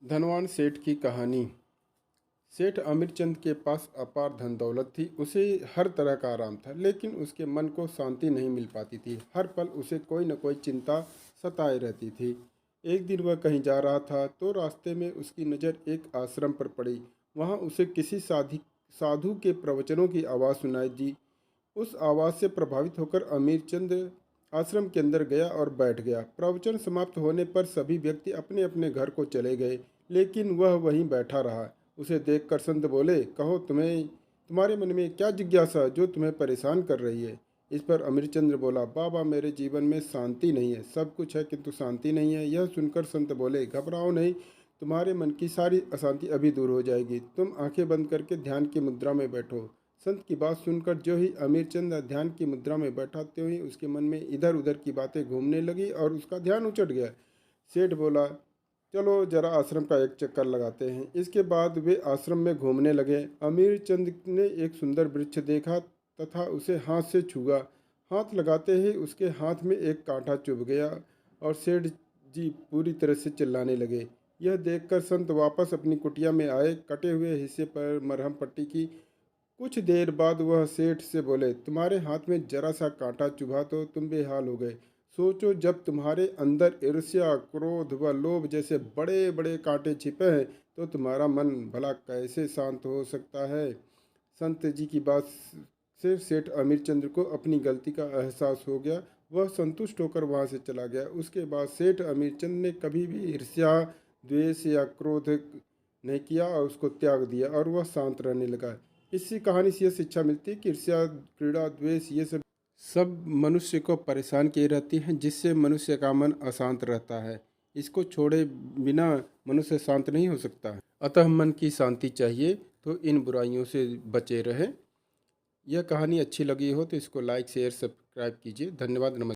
धनवान सेठ की कहानी। सेठ अमीरचंद के पास अपार धन दौलत थी। उसे हर तरह का आराम था, लेकिन उसके मन को शांति नहीं मिल पाती थी। हर पल उसे कोई न कोई चिंता सताए रहती थी। एक दिन वह कहीं जा रहा था तो रास्ते में उसकी नज़र एक आश्रम पर पड़ी। वहाँ उसे किसी साधु के प्रवचनों की आवाज़ सुनाई दी। उस आवाज़ से प्रभावित होकर अमीरचंद आश्रम के अंदर गया और बैठ गया। प्रवचन समाप्त होने पर सभी व्यक्ति अपने अपने घर को चले गए, लेकिन वह वहीं बैठा रहा। उसे देखकर संत बोले, कहो, तुम्हारे मन में क्या जिज्ञासा जो तुम्हें परेशान कर रही है? इस पर अमीरचंद्र बोला, बाबा, मेरे जीवन में शांति नहीं है। सब कुछ है किंतु शांति नहीं है। यह सुनकर संत बोले, घबराओ नहीं, तुम्हारे मन की सारी अशांति अभी दूर हो जाएगी। तुम आंखें बंद करके ध्यान की मुद्रा में बैठो। संत की बात सुनकर जो ही अमीरचंद ध्यान की मुद्रा में बैठा, त्यों ही उसके मन में इधर उधर की बातें घूमने लगी और उसका ध्यान उचट गया। सेठ बोला, चलो जरा आश्रम का एक चक्कर लगाते हैं। इसके बाद वे आश्रम में घूमने लगे। अमीरचंद ने एक सुंदर वृक्ष देखा तथा उसे हाथ से छुआ। हाथ लगाते ही उसके हाथ में एक कांटा चुभ गया और सेठ जी पूरी तरह से चिल्लाने लगे। यह देखकर संत वापस अपनी कुटिया में आए। कटे हुए हिस्से पर मरहम पट्टी की। कुछ देर बाद वह सेठ से बोले, तुम्हारे हाथ में जरा सा कांटा चुभा तो तुम बेहाल हो गए। सोचो, जब तुम्हारे अंदर ईर्ष्या, क्रोध व लोभ जैसे बड़े बड़े कांटे छिपे हैं तो तुम्हारा मन भला कैसे शांत हो सकता है? संत जी की बात से सेठ अमीरचंद्र को अपनी गलती का एहसास हो गया। वह संतुष्ट होकर वहां से चला गया। उसके बाद सेठ अमीरचंद ने कभी भी ईर्ष्या, द्वेष या क्रोध नहीं किया और उसको त्याग दिया और वह शांत रहने लगा। इसी कहानी से यह शिक्षा मिलती है कि ईर्ष्या, क्रीड़ा, द्वेष ये सब मनुष्य को परेशान किए रहती हैं, जिससे मनुष्य का मन अशांत रहता है। इसको छोड़े बिना मनुष्य शांत नहीं हो सकता। अतः मन की शांति चाहिए, तो इन बुराइयों से बचे रहें। यह कहानी अच्छी लगी हो तो इसको लाइक, शेयर, सब्सक्राइब कीजिए। धन्यवाद। नमस्कार।